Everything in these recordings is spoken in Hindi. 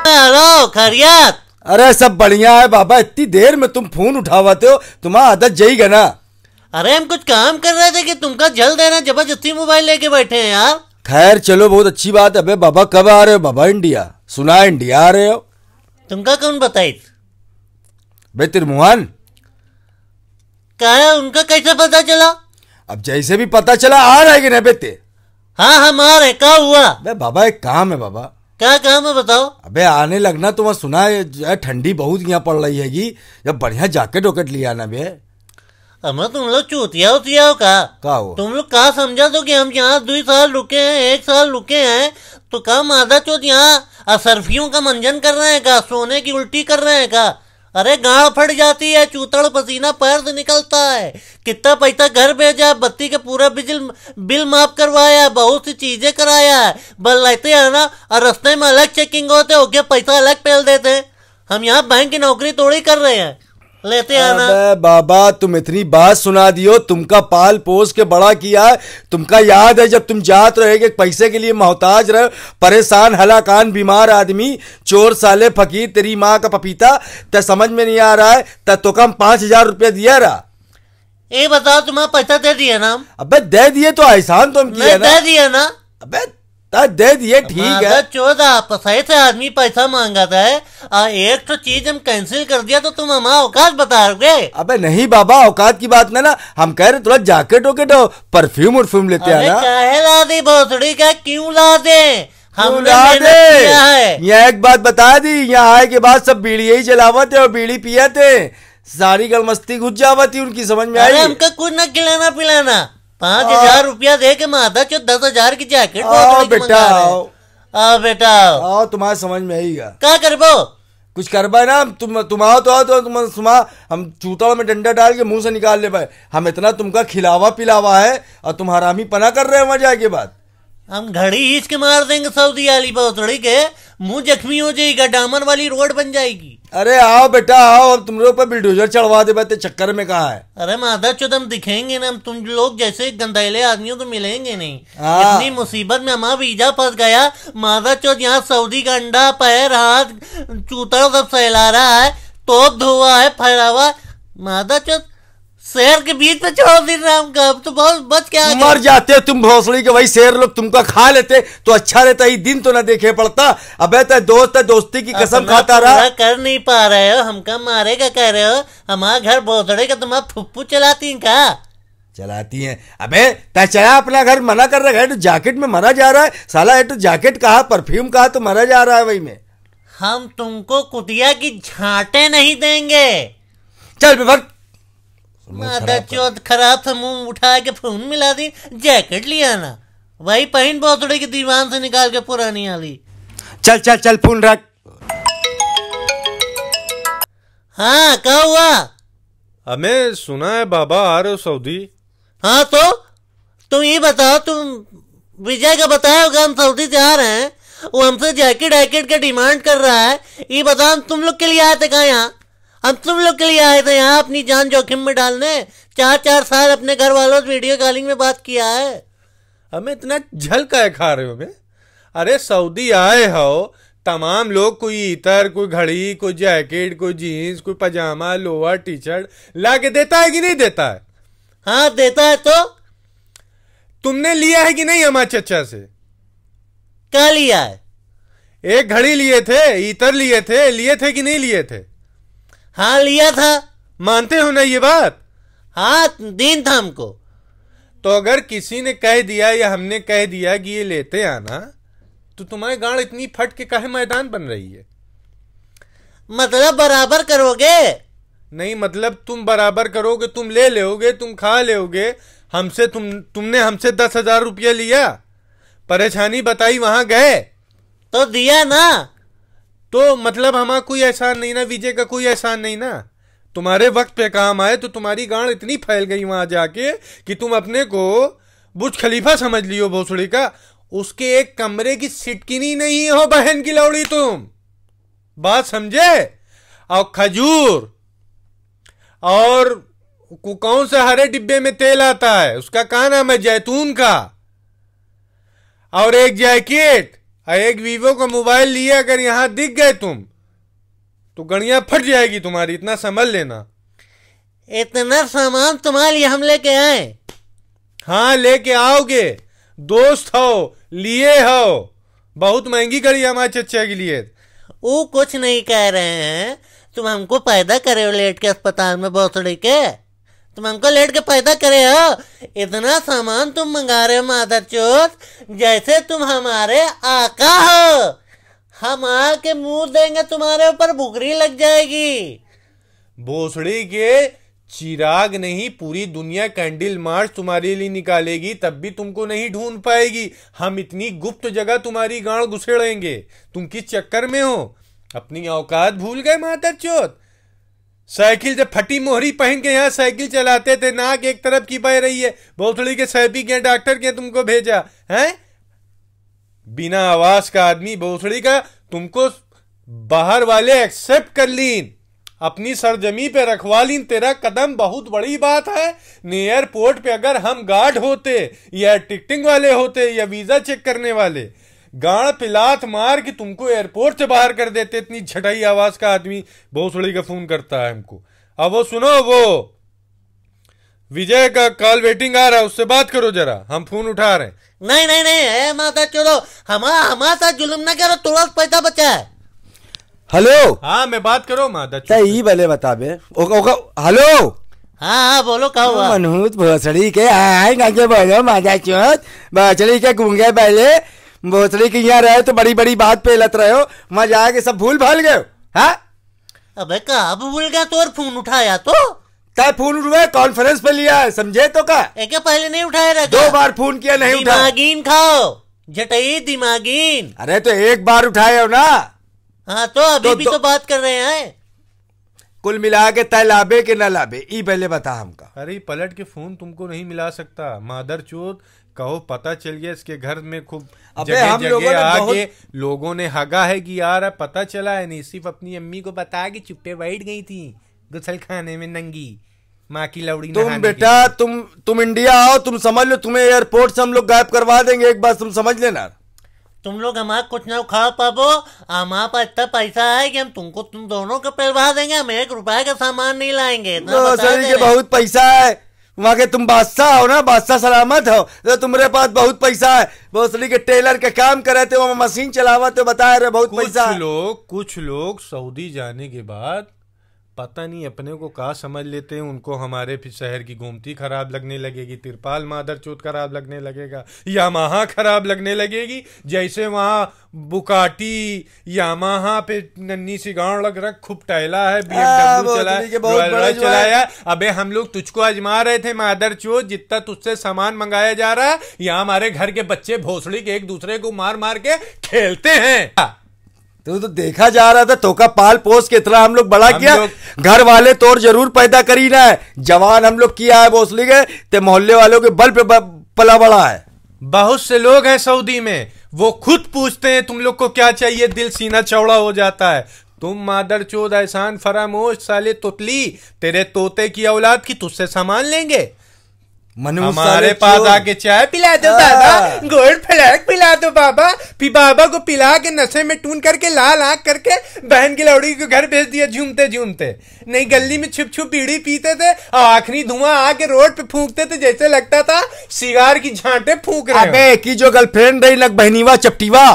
हेलो खैरियत। अरे सब बढ़िया है बाबा, इतनी देर में तुम फोन उठावाते हो, तुम्हारा आदत जाएगा ना। अरे हम कुछ काम कर रहे थे कि तुमका जल्द है ना, जबरदस्ती मोबाइल लेके बैठे हैं यार। खैर चलो, बहुत अच्छी बात है। अबे बाबा कब आ रहे हो बाबा इंडिया? सुना है इंडिया आ रहे हो। तुमका कौन बताई? बे तिरमुहान। क्या है, उनका कैसे पता चला? अब जैसे भी पता चला आ रहा है कि नहीं बेटे? हाँ हम आ रहे। क्या हुआ? बे बाबा एक काम है बाबा। क्या काम है बताओ। अबे आने लगना, तुम्हें सुना है ठंडी बहुत यहाँ पड़ रही हैगी, जब बढ़िया जैकेट वॉकेट लिया ना बे। अम्मा तुम लोग चूतिया उतिया हो का हो तुम लोग कहा समझा दो कि हम यहाँ 2 साल रुके हैं, 1 साल रुके हैं, तो क्या मादा चौथ यहाँ असरफियों का मंजन कर रहे हैं का? सोने की उल्टी कर रहे हैं का? अरे गांड फट जाती है, चूतड़ पसीना पैर से निकलता है। कितना पैसा घर भेजा, बत्ती का पूरा बिल माफ करवाया, बहुत सी चीजें कराया है। बल लेते हैं ना, और रास्ते में अलग चेकिंग होते हो क्या, पैसा अलग पेल देते हैं। हम यहाँ बैंक की नौकरी थोड़ी कर रहे हैं, लेते हैं ना। अबे बाबा तुम इतनी बात सुना दियो, तुमका पाल पोस के बड़ा किया है। तुमका याद है जब तुम जात रहे पैसे के लिए मोहताज रहे, परेशान हलाकान बीमार आदमी, चोर साले फकीर, तेरी माँ का पपीता, ते समझ में नहीं आ रहा है, तो कम 5,000 रुपया दिया रहा। ये बताओ तुम्हारा पैसा दे दिया ना? अबे दे दिए तो एहसान तुम किए ना। दे दिया ना। अबे दे दिए, ठीक है। 14 पैसे से आदमी पैसा मांगा था, एक तो चीज हम कैंसिल कर दिया तो तुम हमारा औकात बता रहे। अबे नहीं बाबा, औकात की बात ना, हम कह रहे थोड़ा जैकेट वॉकेट हो, परफ्यूम उर्फ्यूम लेते हैं ना। काहे ला दे भोसड़ी का, क्यों ला दे? हमने यहाँ एक बात बता दी, यहाँ आए के बाद सब बीड़ी ही जलावत है और बीड़ी पिया थे, सारी गलमस्ती घुस जावती उनकी, समझ में आई? हमका कुछ न खिलाना पिलाना। 5,000 रुपया दे के माता चो 10,000 की जैकेट बेटा आओ बेटा आओ, तुम्हारे समझ में आएगा। क्या करबो? कुछ करबा ना, तुम आओ तो तुम सुमा, हम चूतड़ में डंडा डाल के मुंह से निकाल ले पाए। हम इतना तुमका खिलावा पिलावा है और तुम हरामी पना कर रहे हो मजा के बाद। हम घड़ी हीच के मार देंगे सऊदी वाली भोसड़ी के, मुंह जख्मी हो जाएगा, डामर वाली रोड बन जाएगी। अरे आओ बेटा आओ, अब तुम लोग पर बिल्डोजर चढ़वा दे बैठे, चक्कर में कहा है। अरे मादा चौथ हम दिखेंगे ना, तुम लोग जैसे गंदैले आदमियों तो मिलेंगे नहीं। इतनी मुसीबत में हमारा वीजा फंस गया, मादा चौथ यहाँ सऊदी का अंडा पैर हाथ चूतड़ सब सहला रहा है, तोप धोआ है, फैलावा। मादा चौथ शेर के बीच में छोड़ दी राम का, अब तो बहुत बच के आ मर जाते तुम भोसड़ी के, वही शेर लोग तुमका खा लेते तो अच्छा रहता, ही दिन तो ना देखे पड़ता। अबे तो दोस्त है, दोस्ती की कसम खाता रहा। कर नहीं पा रहे हो, हमका मारेगा कह रहे हो? हमारा घर भोसड़ी का तुम्हारा फुप्पू चलाती का? चलाती हैं। अबे ता चला अपना घर, मना कर रहा है तो जैकेट में मरा जा रहा है साला, है तो जैकेट कहा, परफ्यूम कहा तो मरा जा रहा है वही में। हम तुमको कुतिया की झांटे नहीं देंगे। चल बेवक, माता चौथ खराब था, मुंह उठा के फोन मिला दी, जैकेट लिया ना, वही पहन भोसड़ी के दीवान से निकाल के पुरानी वाली। चल चल चल फोन रख। हाँ क्या हुआ? हमें सुना है बाबा आ रहे हो सऊदी। हाँ तो तुम ये बताओ, तुम विजय का बताया होगा हम सऊदी से आ रहे हैं, वो हमसे जैकेट वैकेट का डिमांड कर रहा है। ये बताओ तुम लोग के लिए आए थे कहाँ यहाँ? हम तुम लोग के लिए आए थे यहाँ अपनी जान जोखिम में डालने। 4 साल अपने घर वालों से वीडियो कॉलिंग में बात किया है। हमें इतना झल का खा रहे हो बे? अरे सऊदी आए हो, तमाम लोग कोई इतर, कोई घड़ी, कोई जैकेट, कोई जीन्स, कोई पजामा, लोअर, टी शर्ट ला के देता है कि नहीं देता है? हाँ देता है। तो तुमने लिया है कि नहीं हमारे चचा से? क्या लिया है? एक घड़ी लिए थे, इतर लिए थे कि नहीं लिए थे? हाँ लिया था। मानते हो ना ये बात? हाँ दिन था हमको। तो अगर किसी ने कह दिया या हमने कह दिया कि ये लेते आना, तो तुम्हारी गांड इतनी फट के काहे मैदान बन रही है? मतलब बराबर करोगे? नहीं मतलब तुम बराबर करोगे, तुम ले लोगे, तुम खा लोगे हमसे। तुमने हमसे 10,000 रुपया लिया, परेशानी बताई, वहां गए तो दिया ना। तो मतलब हमारा कोई एहसान नहीं ना, विजय का कोई एहसान नहीं ना। तुम्हारे वक्त पे काम आए तो तुम्हारी गांड इतनी फैल गई वहां जाके कि तुम अपने को बुर्ज खलीफा समझ लियो भोसड़ी का। उसके एक कमरे की सिटकिनी नहीं हो बहन की लौड़ी तुम, बात समझे? और खजूर और कौन सा हरे डिब्बे में तेल आता है उसका क्या नाम है, जैतून का, और एक जैकेट एक वीवो का मोबाइल लिए अगर यहाँ दिख गए तुम तो गड़ियां फट जाएगी तुम्हारी, इतना समझ लेना। इतना सामान तुम्हारे लिए हम लेके आए? हाँ लेके आओगे, दोस्त हो, लिए हो, बहुत महंगी करी हमारे चच्चा के लिए। वो कुछ नहीं कह रहे हैं, तुम हमको पैदा करे हो लेट के अस्पताल में भोसड़ी के, तुम हमको लेट के पैदा करे हो। इतना सामान तुम मंगा रहे हो मादरचोद, जैसे तुम हमारे आका हो। हम आके मुंह देंगे तुम्हारे ऊपर बुगरी लग जाएगी। भोसड़ी के चिराग नहीं, पूरी दुनिया कैंडल मार्च तुम्हारे लिए निकालेगी, तब भी तुमको नहीं ढूंढ पाएगी। हम इतनी गुप्त जगह तुम्हारी गांड घुसेड़ेंगे, तुम किस चक्कर में हो? अपनी औकात भूल गए मादरचोद। साइकिल जब फटी मोहरी पहन के यहाँ साइकिल चलाते थे, नाक एक तरफ की बह रही है, भोसड़ी के सैपी के डॉक्टर के तुमको भेजा है? बिना आवाज का आदमी भोसड़ी का, तुमको बाहर वाले एक्सेप्ट कर लीन, अपनी सरजमी पे रखवा लीन। तेरा कदम बहुत बड़ी बात है। एयरपोर्ट पे अगर हम गार्ड होते या टिकटिंग वाले होते या वीजा चेक करने वाले, गाड़ पिलात मार के तुमको एयरपोर्ट से बाहर कर देते। इतनी झटाई आवाज का आदमी भोसड़ी का फोन करता है हमको। अब वो सुनो, वो विजय का कॉल वेटिंग आ रहा है, उससे बात करो जरा, हम फोन उठा रहे हैं। नहीं नहीं नहीं है माता चलो, हमारा साथ जुल्म ना करो, थोड़ा पैसा बचा है। हेलो, हाँ मैं बात करो माता ई भले बता बे। हेलो, हाँ बोलो, क्या हुआ? मनहूस भोसड़ी के आए बोलो माता चौथ, भोसड़ी के गूंगे पहले भोसड़ी के यहाँ रहे तो बड़ी बड़ी बात पे लत रहे हो, वहां जाके सब भूल भाल गए। हाँ अबे कहाँ भूल गया तो, और फोन उठाया तो तय फोन उठवाए, कॉन्फ्रेंस पे लिया है, समझे तो का? एक पहले नहीं उठाया रहा? 2 बार फोन किया, नहीं उठा। दिमागीन खाओ जटई, दिमागीन। अरे तो 1 बार उठाए हो ना। हाँ तो अभी भी तो बात कर रहे हैं। कुल मिला के तय लाभे के न लाभे, ई पहले बता हमका। अरे पलट के फोन तुमको नहीं मिला सकता मादरचोद, कहो पता चल गया इसके घर में खूब जगह जगह आगे लोगों ने हगा है कि यार पता चला है, नहीं सिर्फ अपनी अम्मी को बता के चुप्पे बैठ गई थी गुसल खाने में नंगी माँ की लौड़ी। तुम बेटा तुम इंडिया आओ, तुम समझ लो, तुम्हें एयरपोर्ट से हम लोग गायब करवा देंगे, एक बात तुम समझ लेना। तुम लोग हमारा कुछ ना उखाड़ पाबो, हमारे पास इतना पैसा है कि हम तुम दोनों को पिलवा देंगे, हम 1 रुपए का सामान नहीं लाएंगे। के बहुत पैसा है, वहाँ के तुम बादशाह हो ना, बादशाह सलामत हो, तो तुम्हारे पास बहुत पैसा है। भोसड़ी के टेलर के काम करे थे, वो मशीन चलावा तो बता रहे बहुत पैसा है। कुछ लोग सऊदी जाने के बाद पता नहीं अपने को क्या समझ लेते हैं, उनको हमारे शहर की गोमती खराब लगने लगेगी, तिरपाल मादरचोद खराब लगने लगेगा, यामाहा खराब लगने लगेगी। जैसे वहाँ बुकाटी यामाहा पे नन्नी सी गांव लग रहा, खूब टहला है, BMW चलाया। अबे हम लोग तुझको आजमा रहे थे मादरचोद, जितना तुझसे सामान मंगाया जा रहा है, यहाँ हमारे घर के बच्चे भोसड़ी के एक दूसरे को मार मार के खेलते हैं। तो देखा जा रहा था, तो का पाल पोस के इतना हम लोग बड़ा किया, घर वाले तोड़ जरूर पैदा करी ना है, जवान हम लोग किया है भोसड़ी के, ते मोहल्ले वालों के बल पे पला बड़ा है। बहुत से लोग हैं सऊदी में, वो खुद पूछते हैं तुम लोग को क्या चाहिए, दिल सीना चौड़ा हो जाता है। तुम मादरचोद एहसान फरामोश साले तोतली, तेरे तोते की औलाद की तुझसे सामान लेंगे। हमारे पास आके चाय पिला दो बाबा, गोल्ड फ्लैग पिला दो बाबा, फिर बाबा को पिला के नशे में टून करके लाल आंख करके बहन की लौड़ी को घर भेज दिया झूमते झूमते। नहीं गली में छुप छुप बीड़ी पीते थे और आखिरी धुआं आके रोड पे फूंकते थे, जैसे लगता था सिगार की झांटे फूंक रहे। अबे की जो गर्लफ्रेंड रही लग बहनीवा चपटीवा,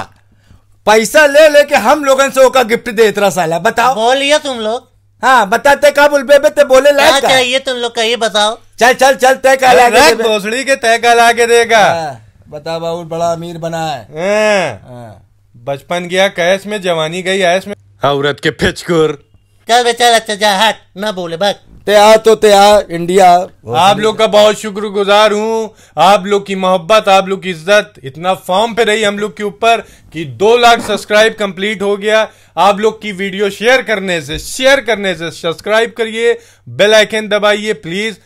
पैसा ले लेके हम लोगन से ओका गिफ्ट दे इतना साला। बताओ बोलिए तुम लोग। हाँ बताते का बोल बे बोले क्या चाहिए तुम लोग का, ये बताओ। चल चल चल तय का लाके दे, भोसड़ी के तय का लाके देगा। बता बाबू बड़ा अमीर बना है। बचपन गया कैश में, जवानी गई ऐश में, औरत के पिचकुर। चल बेचारा, अच्छा जा हट, ना बोले बस। तैयार इंडिया। आप लोग का बहुत शुक्रगुजार हूँ, आप लोग की मोहब्बत, आप लोग की इज्जत इतना फॉर्म पे रही हम लोग के ऊपर कि 2 लाख सब्सक्राइब कंप्लीट हो गया। आप लोग की वीडियो शेयर करने से सब्सक्राइब करिए, बेल आइकन दबाइए प्लीज।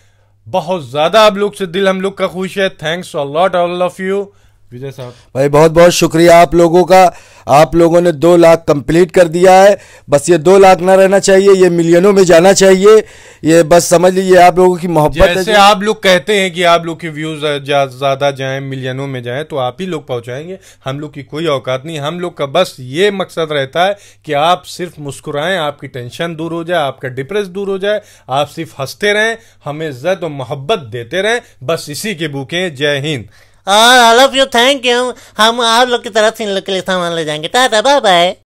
बहुत ज्यादा आप लोग से दिल हम लोग का खुश है। Thanks a lot all of you. Vijay साहब भाई बहुत बहुत शुक्रिया आप लोगों का। आप लोगों ने 2 लाख कंप्लीट कर दिया है। बस ये 2 लाख ना रहना चाहिए, ये मिलियनों में जाना चाहिए। ये बस समझ लीजिए आप लोगों की मोहब्बत है। जैसे आप लोग कहते हैं कि आप लोग के व्यूज ज्यादा जाएं, मिलियनों में जाएं, तो आप ही लोग पहुंचाएंगे। हम लोग की कोई औकात नहीं। हम लोग का बस ये मकसद रहता है कि आप सिर्फ मुस्कुराएं, आपकी टेंशन दूर हो जाए, आपका डिप्रेस दूर हो जाए, आप सिर्फ हंसते रहें, हमें इज्जत और मोहब्बत देते रहें। बस इसी के भूखे। जय Hind. I love you, thank you. हम आप लोग की तरफ से इन लोग के लिए सामान ले जाएंगे। Tata, bye bye.